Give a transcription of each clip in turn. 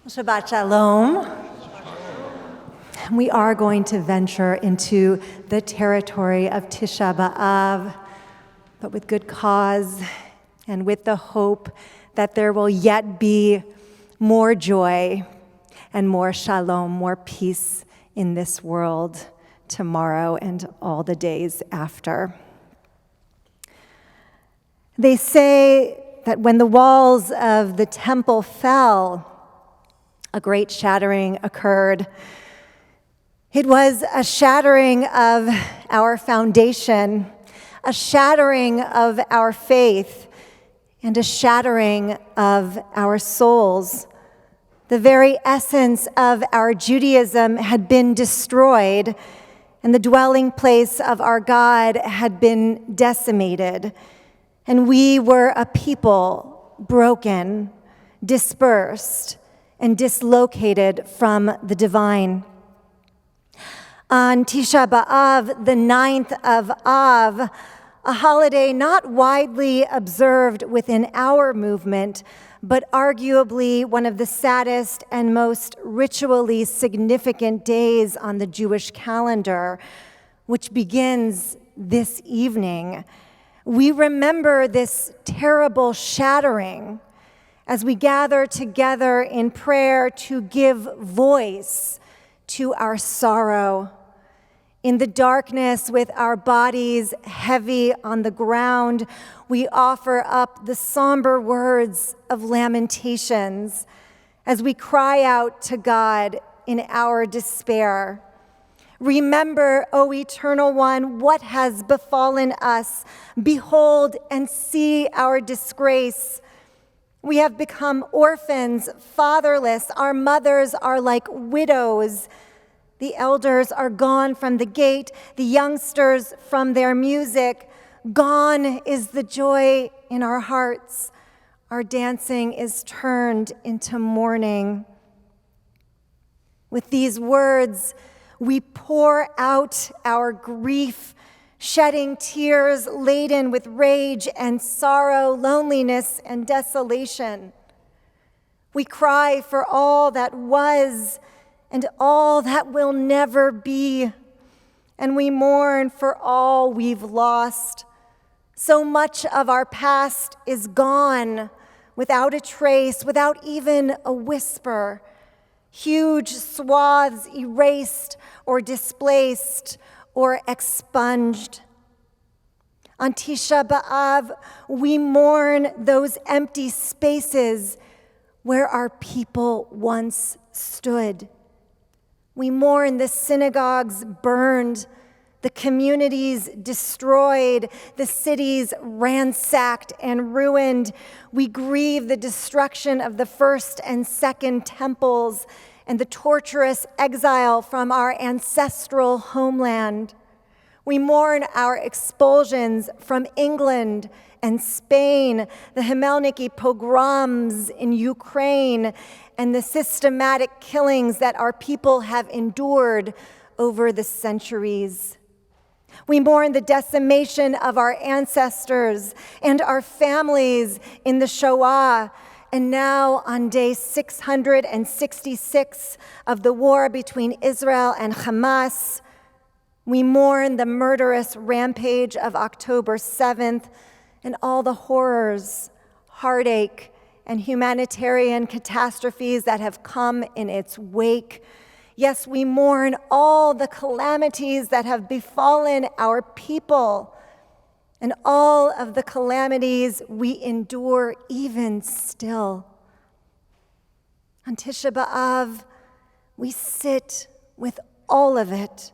Shabbat Shalom. We are going to venture into the territory of Tishah B'Av, but with good cause and with the hope that there will yet be more joy and more shalom, more peace in this world tomorrow and all the days after. They say that when the walls of the temple fell, a great shattering occurred. It was a shattering of our foundation, a shattering of our faith, and a shattering of our souls. The very essence of our Judaism had been destroyed, and the dwelling place of our God had been decimated. And we were a people broken, dispersed, and dislocated from the divine. On Tishah B'Av, the 9th of Av, a holiday not widely observed within our movement, but arguably one of the saddest and most ritually significant days on the Jewish calendar, which begins this evening, we remember this terrible shattering as we gather together in prayer to give voice to our sorrow. In the darkness, with our bodies heavy on the ground, we offer up the somber words of lamentations as we cry out to God in our despair. Remember, O Eternal One, what has befallen us. Behold and see our disgrace. We have become orphans, fatherless. Our mothers are like widows. The elders are gone from the gate, the youngsters from their music. Gone is the joy in our hearts. Our dancing is turned into mourning. With these words, we pour out our grief, shedding tears laden with rage and sorrow, loneliness and desolation. We cry for all that was and all that will never be, and we mourn for all we've lost. So much of our past is gone, without a trace, without even a whisper. Huge swaths erased or displaced or expunged. On Tishah B'Av, we mourn those empty spaces where our people once stood. We mourn the synagogues burned, the communities destroyed, the cities ransacked and ruined. We grieve the destruction of the first and second temples and the torturous exile from our ancestral homeland. We mourn our expulsions from England and Spain, the Khmelnytsky pogroms in Ukraine, and the systematic killings that our people have endured over the centuries. We mourn the decimation of our ancestors and our families in the Shoah. And now, on day 666 of the war between Israel and Hamas, we mourn the murderous rampage of October 7th and all the horrors, heartache, and humanitarian catastrophes that have come in its wake. Yes, we mourn all the calamities that have befallen our people and all of the calamities we endure even still. On Tisha B'Av, we sit with all of it,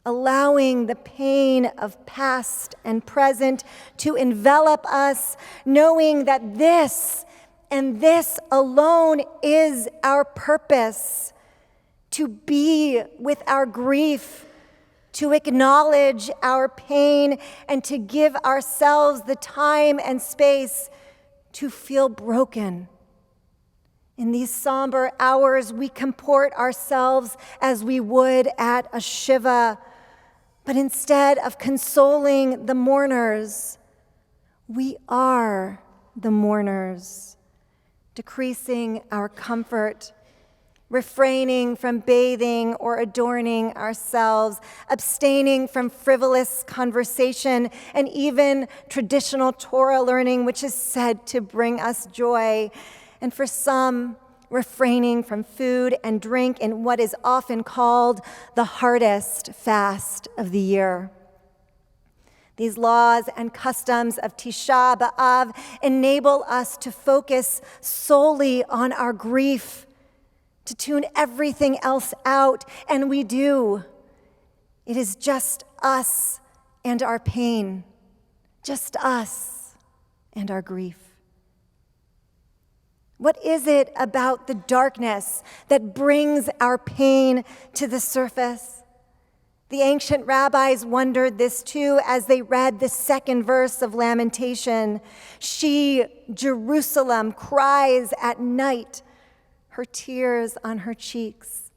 allowing the pain of past and present to envelop us, knowing that this and this alone is our purpose, to be with our grief, to acknowledge our pain, and to give ourselves the time and space to feel broken. In these somber hours, we comport ourselves as we would at a Shiva, but instead of consoling the mourners, we are the mourners, decreasing our comfort refraining from bathing or adorning ourselves, abstaining from frivolous conversation, and even traditional Torah learning, which is said to bring us joy. And for some, refraining from food and drink in what is often called the hardest fast of the year. These laws and customs of Tishah B'Av enable us to focus solely on our grief, to tune everything else out, and we do. It is just us and our pain, just us and our grief. What is it about the darkness that brings our pain to the surface? The ancient rabbis wondered this too as they read the second verse of Lamentation. She, Jerusalem, cries at night, her tears on her cheeks.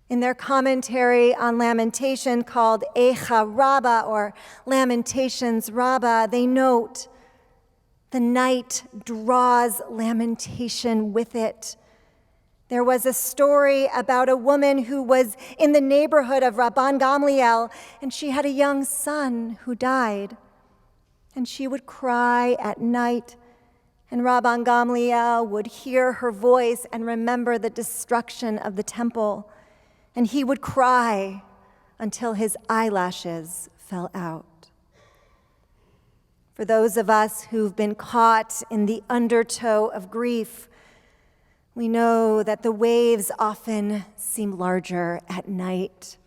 In their commentary on Lamentation called Eicha Rabbah, or Lamentations Rabbah, they note, the night draws lamentation with it. There was a story about a woman who was in the neighborhood of Rabban Gamliel, and she had a young son who died. And she would cry at night, and Rabban Gamliel would hear her voice and remember the destruction of the temple. And he would cry until his eyelashes fell out. For those of us who've been caught in the undertow of grief, we know that the waves often seem larger at night.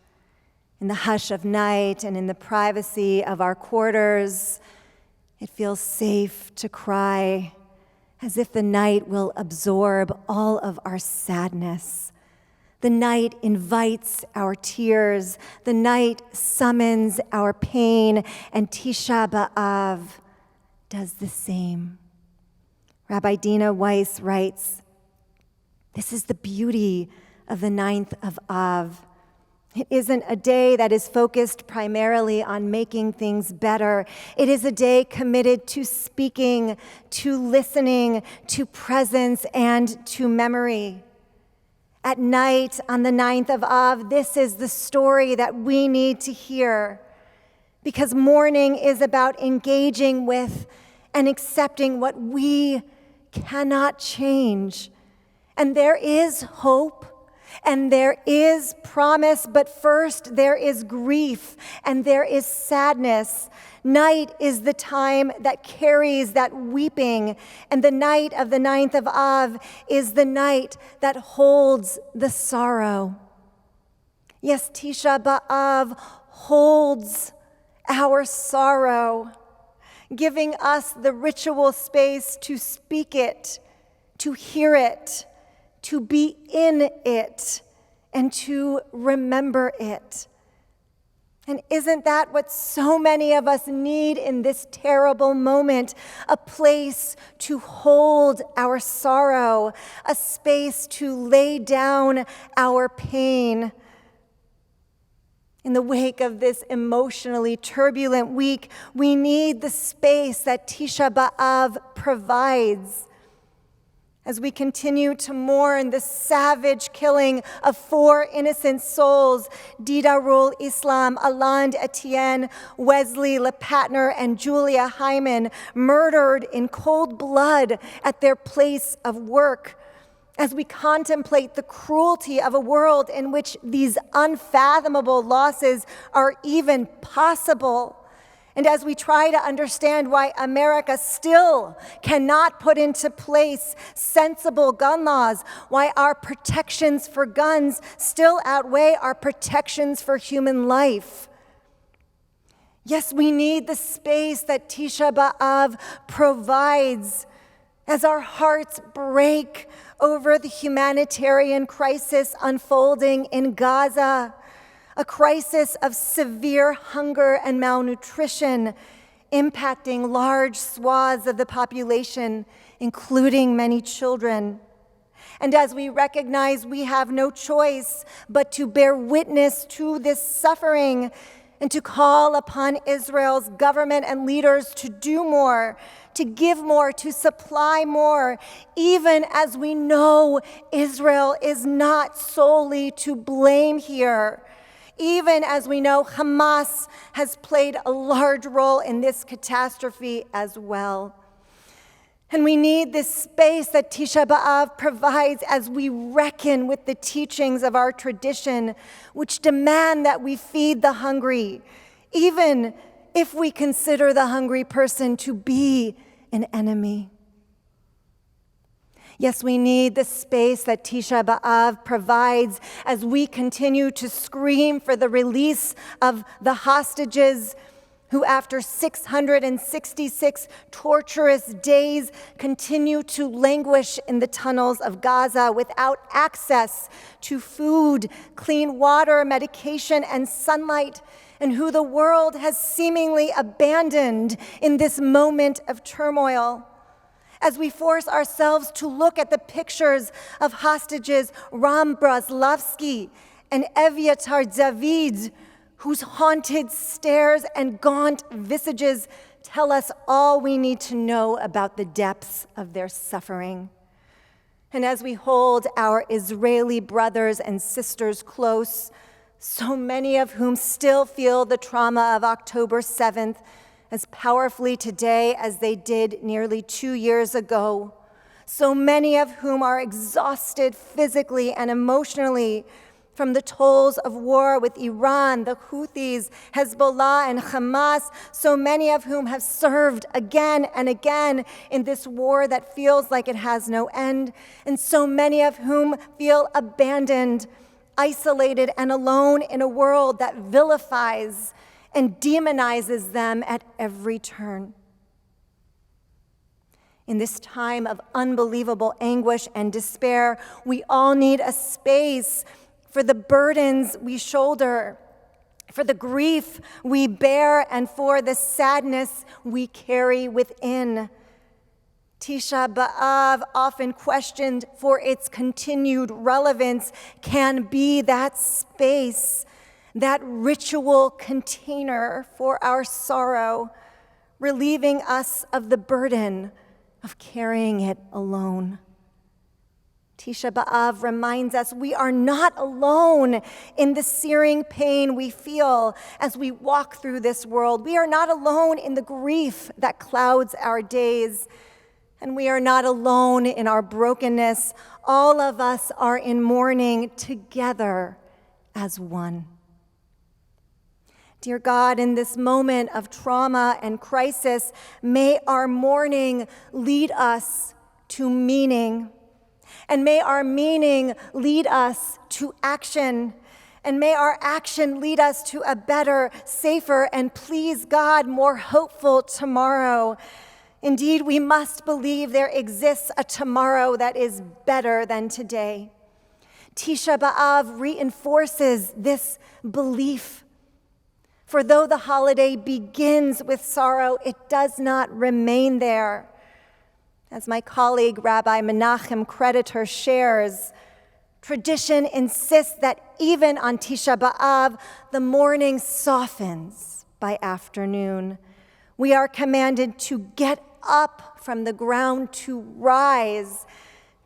In the hush of night and in the privacy of our quarters, it feels safe to cry, as if the night will absorb all of our sadness. The night invites our tears. The night summons our pain, and Tisha B'Av does the same. Rabbi Dina Weiss writes, "This is the beauty of the 9th of Av. It isn't a day that is focused primarily on making things better. It is a day committed to speaking, to listening, to presence, and to memory. At night on the 9th of Av, this is the story that we need to hear, because mourning is about engaging with and accepting what we cannot change. And there is hope, and there is promise, but first there is grief, and there is sadness. Night is the time that carries that weeping, and the night of the 9th of Av is the night that holds the sorrow. Yes, Tisha B'Av holds our sorrow, giving us the ritual space to speak it, to hear it, to be in it, and to remember it. And isn't that what so many of us need in this terrible moment? A place to hold our sorrow, a space to lay down our pain. In the wake of this emotionally turbulent week, we need the space that Tisha B'Av provides. As we continue to mourn the savage killing of 4 innocent souls, Didarul Islam, Aland Etienne, Wesley Lepatner, and Julia Hyman, murdered in cold blood at their place of work. As we contemplate the cruelty of a world in which these unfathomable losses are even possible, and as we try to understand why America still cannot put into place sensible gun laws, why our protections for guns still outweigh our protections for human life. Yes, we need the space that Tisha B'Av provides as our hearts break over the humanitarian crisis unfolding in Gaza. A crisis of severe hunger and malnutrition impacting large swaths of the population, including many children. And as we recognize we have no choice but to bear witness to this suffering and to call upon Israel's government and leaders to do more, to give more, to supply more, even as we know Israel is not solely to blame here. Even as we know Hamas has played a large role in this catastrophe as well. And we need this space that Tisha B'Av provides as we reckon with the teachings of our tradition, which demand that we feed the hungry, even if we consider the hungry person to be an enemy. Yes, we need the space that Tisha B'Av provides as we continue to scream for the release of the hostages who, after 666 torturous days, continue to languish in the tunnels of Gaza without access to food, clean water, medication, and sunlight, and who the world has seemingly abandoned in this moment of turmoil. As we force ourselves to look at the pictures of hostages Ram Braslavsky and Evyatar David, whose haunted stares and gaunt visages tell us all we need to know about the depths of their suffering. And as we hold our Israeli brothers and sisters close, so many of whom still feel the trauma of October 7th as powerfully today as they did nearly 2 years ago, so many of whom are exhausted physically and emotionally from the tolls of war with Iran, the Houthis, Hezbollah, and Hamas, so many of whom have served again and again in this war that feels like it has no end, and so many of whom feel abandoned, isolated, and alone in a world that vilifies and demonizes them at every turn. In this time of unbelievable anguish and despair, we all need a space for the burdens we shoulder, for the grief we bear, and for the sadness we carry within. Tisha B'Av, often questioned for its continued relevance, can be that space, that ritual container for our sorrow, relieving us of the burden of carrying it alone. Tisha B'Av reminds us we are not alone in the searing pain we feel as we walk through this world. We are not alone in the grief that clouds our days. And we are not alone in our brokenness. All of us are in mourning together as one. Dear God, in this moment of trauma and crisis, may our mourning lead us to meaning. And may our meaning lead us to action. And may our action lead us to a better, safer, and please God, more hopeful tomorrow. Indeed, we must believe there exists a tomorrow that is better than today. Tisha B'Av reinforces this belief. For though the holiday begins with sorrow, it does not remain there. As my colleague, Rabbi Menachem Creditor, shares, tradition insists that even on Tisha B'Av, the morning softens by afternoon. We are commanded to get up from the ground, to rise,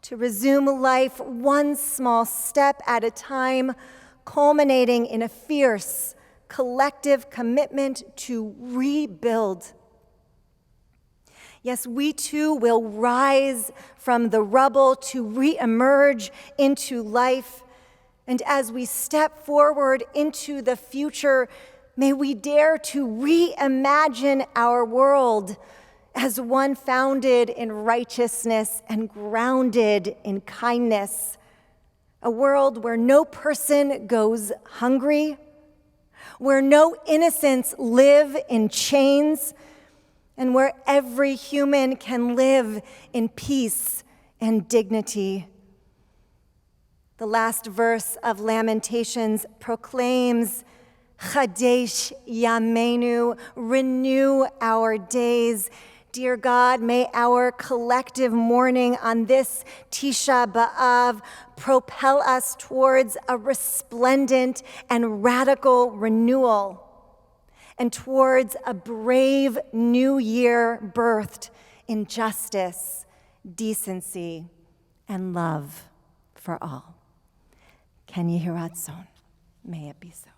to resume life one small step at a time, culminating in a fierce, collective commitment to rebuild. Yes, we too will rise from the rubble to reemerge into life. And as we step forward into the future, may we dare to reimagine our world as one founded in righteousness and grounded in kindness. A world where no person goes hungry, where no innocents live in chains, and where every human can live in peace and dignity. The last verse of Lamentations proclaims, Chadesh Yameinu, renew our days. Dear God, may our collective mourning on this Tisha B'Av propel us towards a resplendent and radical renewal, and towards a brave new year birthed in justice, decency, and love for all. Ken Yehi Ratzon. May it be so.